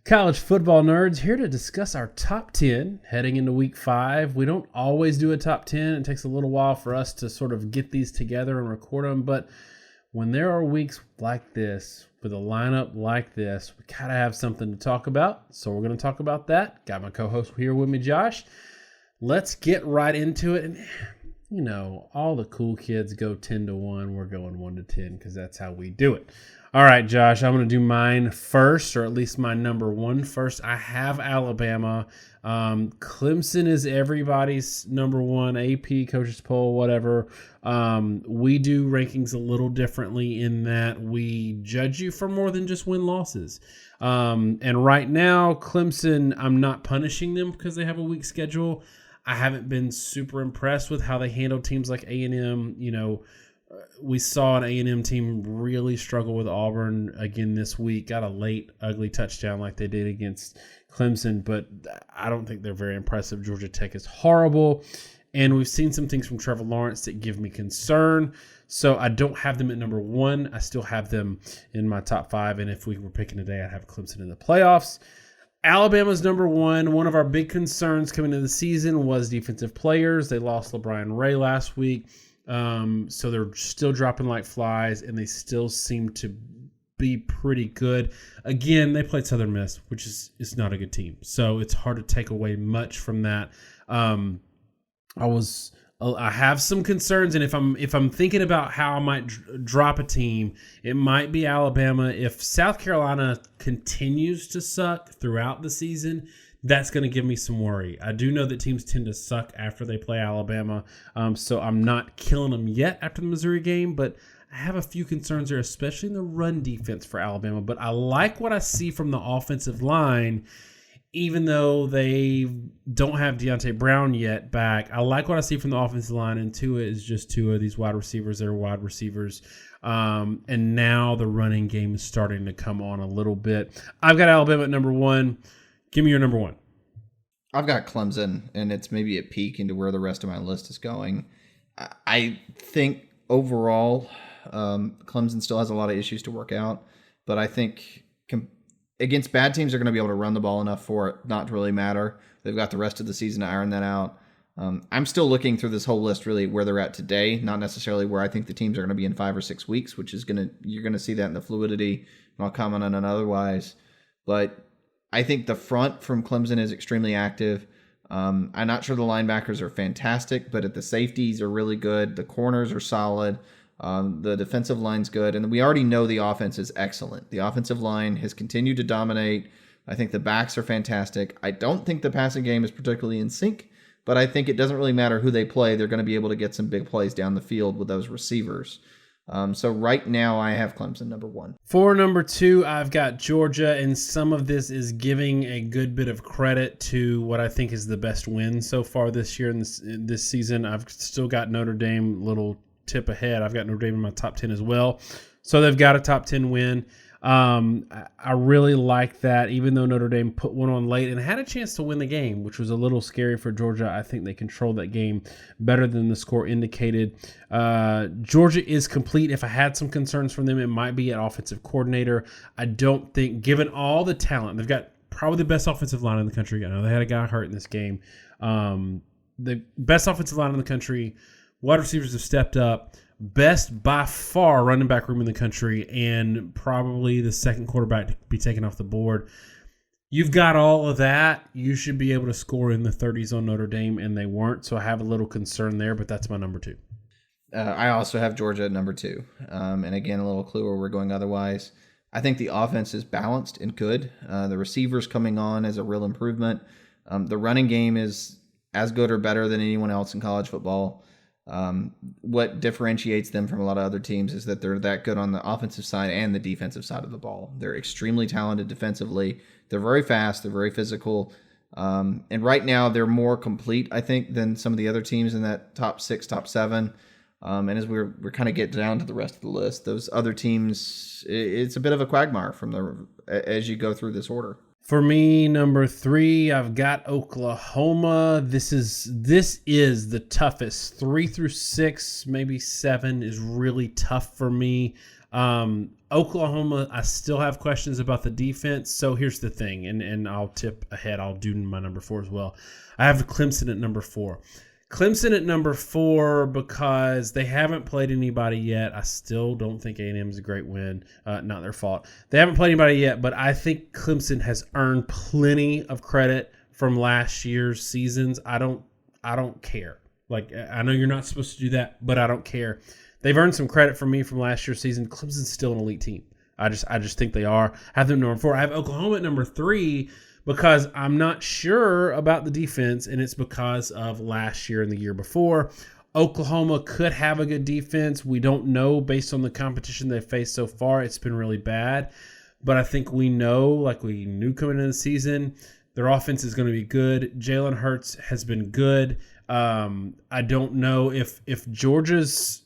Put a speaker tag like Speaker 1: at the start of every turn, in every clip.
Speaker 1: College football nerds here to discuss our top 10 heading into week 5. We don't always do a top 10. It takes a little while for us to sort of get these together and record them. But when there are weeks like this, with a lineup like this, we gotta have something to talk about. So we're going to talk about that. Got my co-host here with me, Josh. Let's get right into it. And, you know, all the cool kids go 10-1. We're going 1-10 because that's how we do it. All right, Josh, I'm going to do mine first, or at least my number one first. I have Alabama. Clemson is everybody's number one, AP, coaches poll, whatever. We do rankings a little differently in that we judge you for more than just win-losses. And right now, Clemson, I'm not punishing them because they have a weak schedule. I haven't been super impressed with how they handle teams like A&M. You know, we saw an A&M team really struggle with Auburn again this week. Got a late, ugly touchdown like they did against Clemson, but I don't think they're very impressive. Georgia Tech is horrible, and we've seen some things from Trevor Lawrence that give me concern. So I don't have them at number one. I still have them in my top 5, and if we were picking today, I'd have Clemson in the playoffs. Alabama's number one. One of our big concerns coming into the season was defensive players. They lost LeBron Ray last week. So they're still dropping like flies, and they still seem to be pretty good. Again, they played Southern Miss, which is not a good team. So it's hard to take away much from that. I have some concerns, and if I'm thinking about how I might drop a team, it might be Alabama. If South Carolina continues to suck throughout the season, that's going to give me some worry. I do know that teams tend to suck after they play Alabama, so I'm not killing them yet after the Missouri game, but I have a few concerns there, especially in the run defense for Alabama. But I like what I see from the offensive line, even though they don't have Deontay Brown yet back. I like what I see from the offensive line, and Tua is just Tua. These wide receivers, they're wide receivers. And now the running game is starting to come on a little bit. I've got Alabama at number one. Give me your number one.
Speaker 2: I've got Clemson, and it's maybe a peek into where the rest of my list is going. I think overall, Clemson still has a lot of issues to work out, but I think against bad teams, they're going to be able to run the ball enough for it not to really matter. They've got the rest of the season to iron that out. I'm still looking through this whole list really where they're at today, not necessarily where I think the teams are going to be in 5 or 6 weeks, which is you're going to see that in the fluidity, and I'll comment on it otherwise. But I think the front from Clemson is extremely active. I'm not sure the linebackers are fantastic, but the safeties are really good. The corners are solid. The defensive line's good. And we already know the offense is excellent. The offensive line has continued to dominate. I think the backs are fantastic. I don't think the passing game is particularly in sync, but I think it doesn't really matter who they play. They're going to be able to get some big plays down the field with those receivers. So right now I have Clemson number one.
Speaker 1: For number 2, I've got Georgia, and some of this is giving a good bit of credit to what I think is the best win so far this year in this season. I've still got Notre Dame, little tip ahead. I've got Notre Dame in my top 10 as well. So they've got a top 10 win. I really like that, even though Notre Dame put one on late and had a chance to win the game, which was a little scary for Georgia. I think they controlled that game better than the score indicated. Georgia is complete. If I had some concerns from them, it might be an offensive coordinator. I don't think, given all the talent, they've got probably the best offensive line in the country. I know they had a guy hurt in this game. The best offensive line in the country. Wide receivers have stepped up. Best by far running back room in the country, and probably the second quarterback to be taken off the board. You've got all of that. You should be able to score in the 30s on Notre Dame, and they weren't. So I have a little concern there, but that's my number 2.
Speaker 2: I also have Georgia at number 2. And again, a little clue where we're going otherwise. I think the offense is balanced and good. The receivers coming on is a real improvement. The running game is as good or better than anyone else in college football. What differentiates them from a lot of other teams is that they're that good on the offensive side and the defensive side of the ball. They're extremely talented defensively. They're very fast. They're very physical. And right now they're more complete, I think, than some of the other teams in that top 6, top 7. And as we're kind of getting down to the rest of the list, those other teams, it's a bit of a quagmire as you go through this order.
Speaker 1: For me, number 3, I've got Oklahoma. This is the toughest. 3 through 6, maybe 7 is really tough for me. Oklahoma, I still have questions about the defense. So here's the thing, and I'll tip ahead. I'll do my number 4 as well. I have Clemson at number 4. Clemson at number 4 because they haven't played anybody yet. I still don't think A&M is a great win. Not their fault. They haven't played anybody yet, but I think Clemson has earned plenty of credit from last year's seasons. I don't care. Like, I know you're not supposed to do that, but I don't care. They've earned some credit from me from last year's season. Clemson's still an elite team. I just think they are. I have them number 4. I have Oklahoma at number 3 because I'm not sure about the defense, and it's because of last year and the year before. Oklahoma could have a good defense. We don't know based on the competition they've faced so far. It's been really bad. But I think we know, like we knew coming into the season, their offense is going to be good. Jalen Hurts has been good. I don't know if Georgia's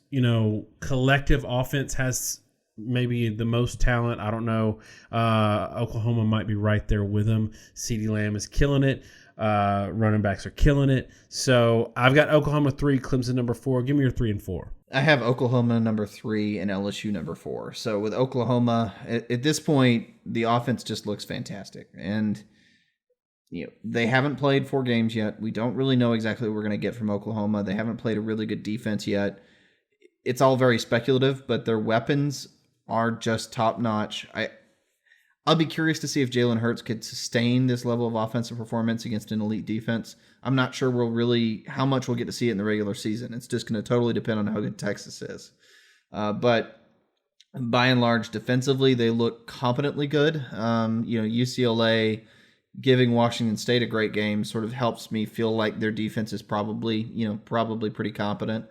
Speaker 1: collective offense has maybe the most talent. I don't know. Oklahoma might be right there with them. CeeDee Lamb is killing it. Running backs are killing it. So I've got Oklahoma 3, Clemson number 4. Give me your 3 and 4.
Speaker 2: I have Oklahoma number 3 and LSU number 4. So with Oklahoma, at this point, the offense just looks fantastic. And they haven't played 4 games yet. We don't really know exactly what we're going to get from Oklahoma. They haven't played a really good defense yet. It's all very speculative, but their weapons are just top notch. I'll be curious to see if Jalen Hurts could sustain this level of offensive performance against an elite defense. I'm not sure how much we'll get to see it in the regular season. It's just going to totally depend on how good Texas is. But by and large, defensively, they look competently good. UCLA giving Washington State a great game sort of helps me feel like their defense is probably pretty competent.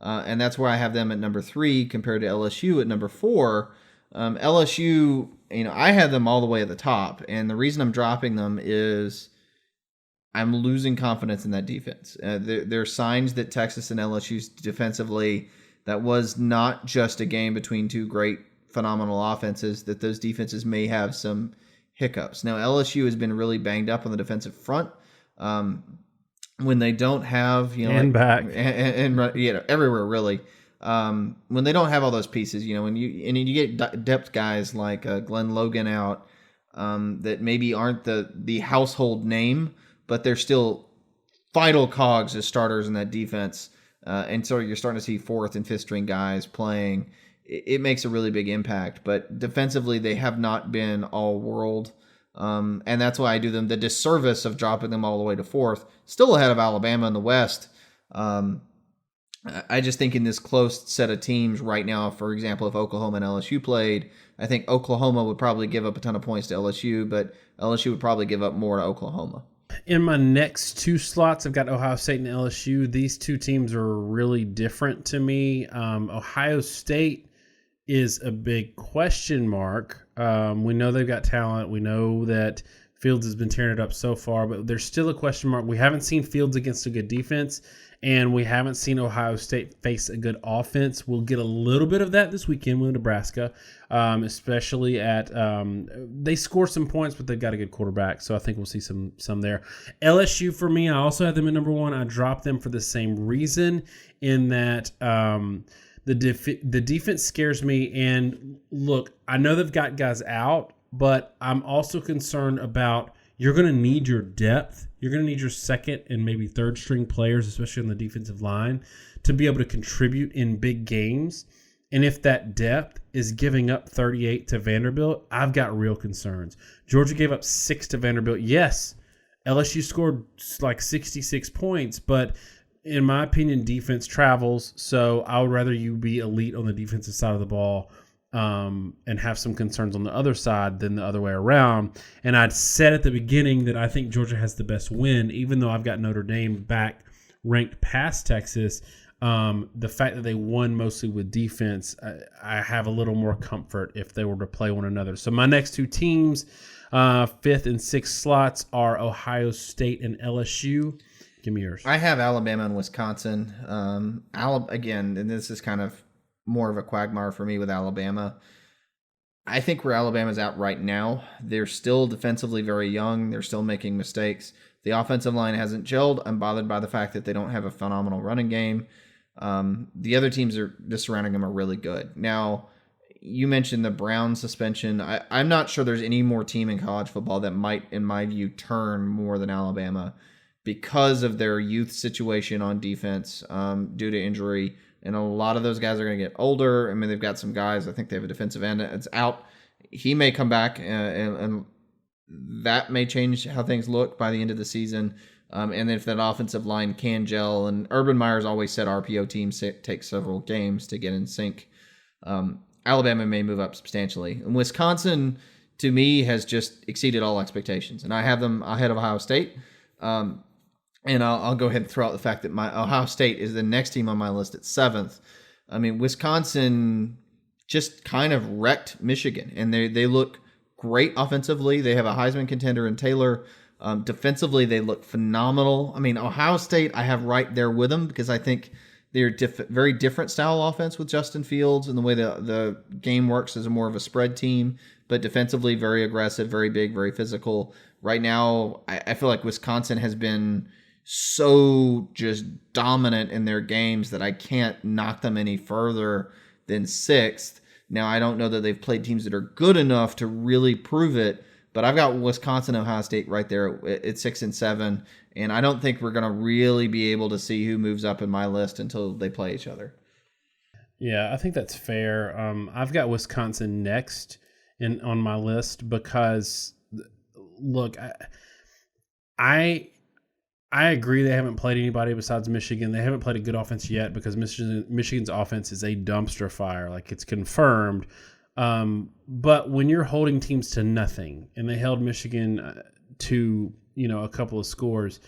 Speaker 2: And that's where I have them at number 3 compared to LSU at number 4. LSU, I had them all the way at the top. And the reason I'm dropping them is I'm losing confidence in that defense. There are signs that Texas and LSU defensively, that was not just a game between 2 great, phenomenal offenses, that those defenses may have some hiccups. Now, LSU has been really banged up on the defensive front. When they don't have,
Speaker 1: back
Speaker 2: and everywhere really. When they don't have all those pieces, when you get depth guys like Glenn Logan out, that maybe aren't the household name, but they're still vital cogs as starters in that defense. And so you're starting to see 4th and 5th string guys playing. It makes a really big impact. But defensively, they have not been all world. And that's why I do them the disservice of dropping them all the way to 4th, still ahead of Alabama in the West. I just think in this close set of teams right now, for example, if Oklahoma and LSU played, I think Oklahoma would probably give up a ton of points to LSU, but LSU would probably give up more to Oklahoma.
Speaker 1: In my next 2 slots, I've got Ohio State and LSU. These 2 teams are really different to me. Ohio State is a big question mark. We know they've got talent. We know that Fields has been tearing it up so far, but there's still a question mark. We haven't seen Fields against a good defense, and we haven't seen Ohio State face a good offense. We'll get a little bit of that this weekend with Nebraska, especially at they score some points, but they've got a good quarterback, so I think we'll see some there. LSU, for me, I also have them at number 1. I dropped them for the same reason, in that the defense scares me. And look, I know they've got guys out, but I'm also concerned about you're going to need your depth. You're going to need your 2nd and maybe 3rd string players, especially on the defensive line, to be able to contribute in big games. And if that depth is giving up 38 to Vanderbilt, I've got real concerns. Georgia gave up 6 to Vanderbilt. Yes, LSU scored like 66 points, but in my opinion, defense travels. So I would rather you be elite on the defensive side of the ball and have some concerns on the other side than the other way around. And I'd said at the beginning that I think Georgia has the best win, even though I've got Notre Dame back ranked past Texas. The fact that they won mostly with defense, I have a little more comfort if they were to play one another. So my next 2 teams, 5th and 6th slots, are Ohio State and LSU. Give me yours.
Speaker 2: I have Alabama and Wisconsin. Again, and this is kind of more of a quagmire for me with Alabama. I think where Alabama's at right now, they're still defensively very young. They're still making mistakes. The offensive line hasn't gelled. I'm bothered by the fact that they don't have a phenomenal running game. The other teams are just surrounding them are really good. Now, you mentioned the Brown suspension. I'm not sure there's any more team in college football that might, in my view, turn more than Alabama because of their youth situation on defense due to injury. And a lot of those guys are going to get older. I mean, they've got some guys. I think they have a defensive end that's out. He may come back, and that may change how things look by the end of the season. And if that offensive line can gel, and Urban Meyer's always said RPO teams take several games to get in sync. Alabama may move up substantially. And Wisconsin, to me, has just exceeded all expectations. And I have them ahead of Ohio State. And I'll go ahead and throw out the fact that my Ohio State is the next team on my list at 7th. I mean, Wisconsin just kind of wrecked Michigan. And they look great offensively. They have a Heisman contender in Taylor. Defensively, they look phenomenal. I mean, Ohio State, I have right there with them because I think they're very different style offense with Justin Fields, and the way the game works is more of a spread team, but defensively very aggressive, very big, very physical. Right now, I feel like Wisconsin has been so just dominant in their games that I can't knock them any further than 6th. Now, I don't know that they've played teams that are good enough to really prove it, but I've got Wisconsin, Ohio State right there at 6 and 7. And I don't think we're going to really be able to see who moves up in my list until they play each other.
Speaker 1: Yeah, I think that's fair. I've got Wisconsin next on my list because, look, I agree they haven't played anybody besides Michigan. They haven't played a good offense yet because Michigan's offense is a dumpster fire. Like, it's confirmed. But when you're holding teams to nothing, and they held Michigan to a couple of scores,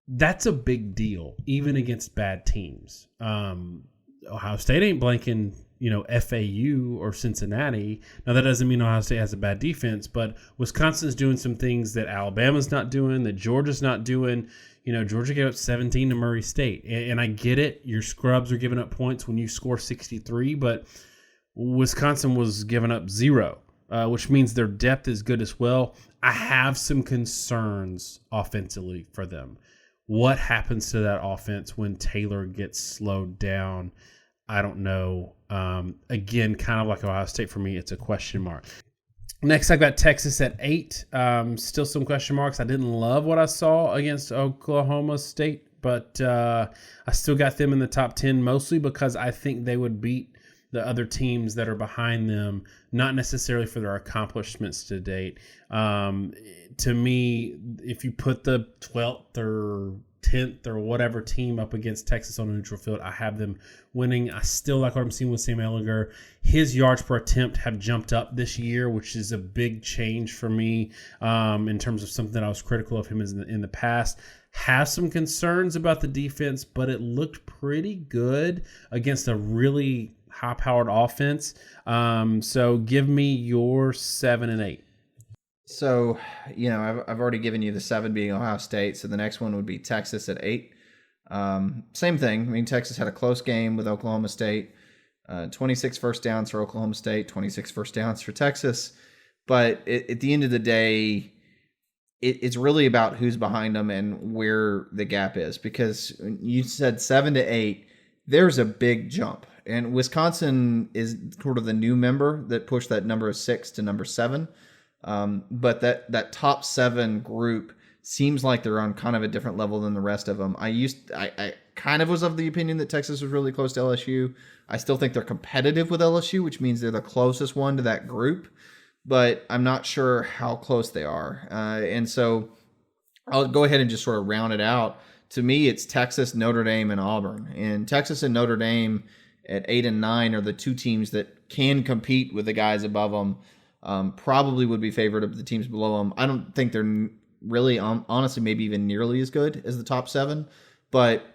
Speaker 1: that's a big deal, even against bad teams. Ohio State ain't blanking, FAU or Cincinnati. Now, that doesn't mean Ohio State has a bad defense, but Wisconsin's doing some things that Alabama's not doing, that Georgia's not doing. Georgia gave up 17 to Murray State. And I get it. Your scrubs are giving up points when you score 63, but Wisconsin was giving up 0, which means their depth is good as well. I have some concerns offensively for them. What happens to that offense when Taylor gets slowed down? I don't know. Again, kind of like Ohio State for me, it's a question mark. Next, I got Texas at 8. Still some question marks. I didn't love what I saw against Oklahoma State, but I still got them in the top 10, mostly because I think they would beat the other teams that are behind them, not necessarily for their accomplishments to date. To me, if you put the 12th or 10th or whatever team up against Texas on a neutral field, I have them winning. I still like what I'm seeing with Sam Ehlinger. His yards per attempt have jumped up this year, which is a big change for me in terms of something that I was critical of him in the past. Have some concerns about the defense, but it looked pretty good against a really high-powered offense. So give me your 7 and 8.
Speaker 2: So, I've already given you the 7 being Ohio State. So the next one would be Texas at 8. Same thing. I mean, Texas had a close game with Oklahoma State. 26 first downs for Oklahoma State, 26 first downs for Texas. But at the end of the day, it's really about who's behind them and where the gap is. Because you said 7 to 8, there's a big jump. And Wisconsin is sort of the new member that pushed that number of 6 to number 7. But that top 7 group seems like they're on kind of a different level than the rest of them. I kind of was of the opinion that Texas was really close to LSU. I still think they're competitive with LSU, which means they're the closest one to that group. But I'm not sure how close they are. And so I'll go ahead and just sort of round it out. To me, it's Texas, Notre Dame, and Auburn. And Texas and Notre Dame at 8 and 9 are the 2 teams that can compete with the guys above them. Probably would be favored of the teams below them. I don't think they're really, honestly, maybe even nearly as good as the top 7, but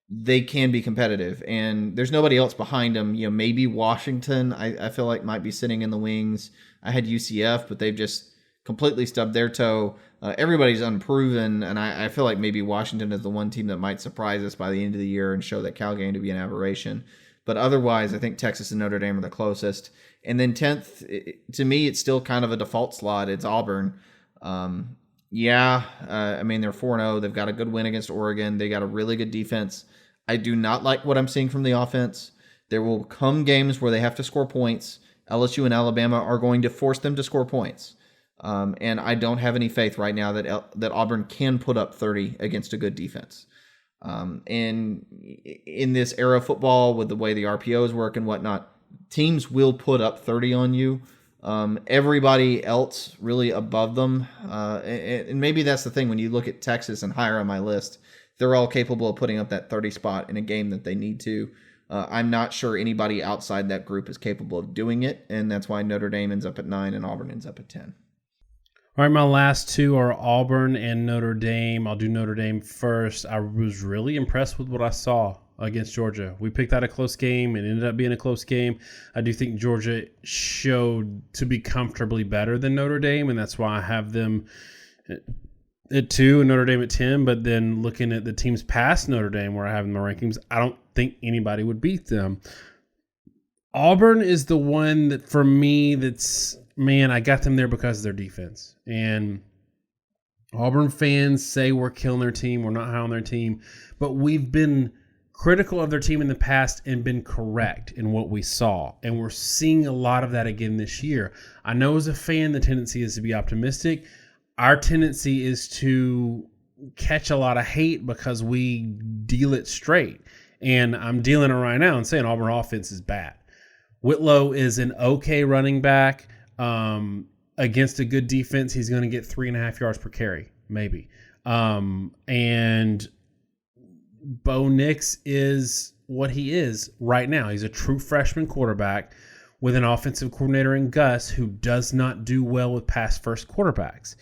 Speaker 2: they can be competitive. And there's nobody else behind them. Maybe Washington, I feel like might be sitting in the wings. I had UCF, but they've just completely stubbed their toe. Everybody's unproven, and I feel like maybe Washington is the one team that might surprise us by the end of the year and show that Cal game to be an aberration. But otherwise, I think Texas and Notre Dame are the closest. And then 10th, to me, it's still kind of a default slot. It's Auburn. I mean, they're 4-0. They've got a good win against Oregon. They got a really good defense. I do not like what I'm seeing from the offense. There will come games where they have to score points. LSU and Alabama are going to force them to score points. And I don't have any faith right now that Auburn can put up 30 against a good defense. And in this era of football, with the way the RPOs work and whatnot, teams will put up 30 on you. Everybody else really above them, and maybe that's the thing when you look at Texas and higher on my list, they're all capable of putting up that 30 spot in a game that they need to. I'm not sure anybody outside that group is capable of doing it, and that's why Notre Dame ends up at 9 and Auburn ends up at 10.
Speaker 1: All right, my last two are Auburn and Notre Dame. I'll do Notre Dame first. I was really impressed with what I saw against Georgia. We picked out a close game. It ended up being a close game. I do think Georgia showed to be comfortably better than Notre Dame, and that's why I have them at 2 and Notre Dame at 10. But then looking at the teams past Notre Dame where I have in my rankings, I don't think anybody would beat them. Auburn is the one that, for me, man, I got them there because of their defense. And Auburn fans say we're killing their team, we're not high on their team, but we've been critical of their team in the past and been correct in what we saw. And we're seeing a lot of that again this year. I know as a fan, the tendency is to be optimistic. Our tendency is to catch a lot of hate because we deal it straight. And I'm dealing it right now and saying Auburn offense is bad. Whitlow is an okay running back. Against a good defense, he's going to get 3.5 yards per carry, maybe. And Bo Nix is what he is right now. He's a true freshman quarterback with an offensive coordinator in Gus who does not do well with pass-first quarterbacks.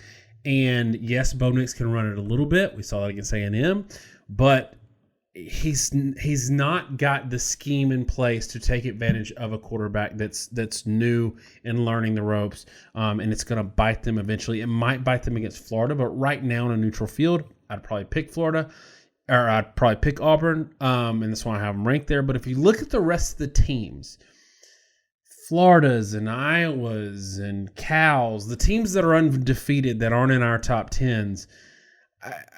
Speaker 1: And yes, Bo Nix can run it a little bit. We saw that against A&M, but he's not got the scheme in place to take advantage of a quarterback that's new and learning the ropes, and it's going to bite them eventually. It might bite them against Florida, but right now in a neutral field, I'd probably pick Florida, or I'd probably pick Auburn, and that's why I have them ranked there. But if you look at the rest of the teams, Florida's and Iowa's and Cal's, the teams that are undefeated that aren't in our top 10s,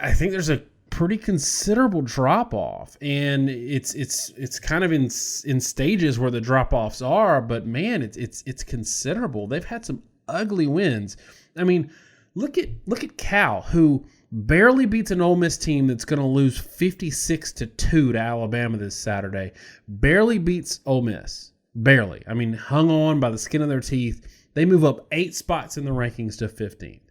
Speaker 1: I think there's a pretty considerable drop off, and it's kind of in stages where the drop offs are, but man, it's considerable. They've had some ugly wins. I mean, look at Cal, who barely beats an Ole Miss team that's going to lose 56-2 to Alabama this Saturday. Barely beats Ole Miss. Barely. I mean, hung on by the skin of their teeth. They move up 8 spots in the rankings to 15th.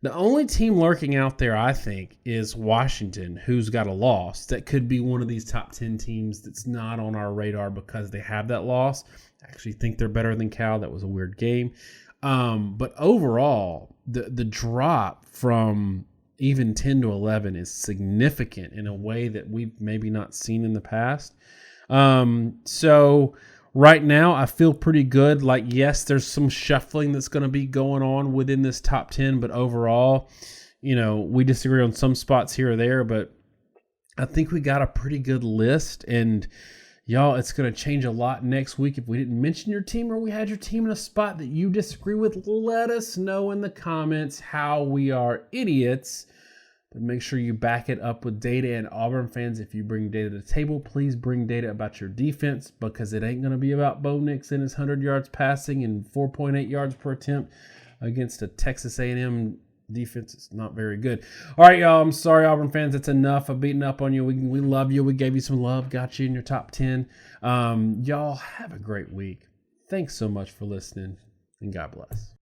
Speaker 1: The only team lurking out there, I think, is Washington, who's got a loss that could be one of these top 10 teams that's not on our radar because they have that loss. I actually think they're better than Cal. That was a weird game. But overall, the drop from even 10 to 11 is significant in a way that we've maybe not seen in the past. So right now, I feel pretty good. Like, yes, there's some shuffling that's going to be going on within this top 10, but overall, we disagree on some spots here or there, but I think we got a pretty good list. And y'all, it's going to change a lot next week. If we didn't mention your team or we had your team in a spot that you disagree with, let us know in the comments how we are idiots. But make sure you back it up with data. And Auburn fans, if you bring data to the table, please bring data about your defense, because it ain't going to be about Bo Nix and his 100 yards passing and 4.8 yards per attempt against a Texas A&M defense. It's not very good. All right, y'all. I'm sorry, Auburn fans. It's enough of beating up on you. We love you. We gave you some love. Got you in your top 10. Y'all have a great week. Thanks so much for listening, and God bless.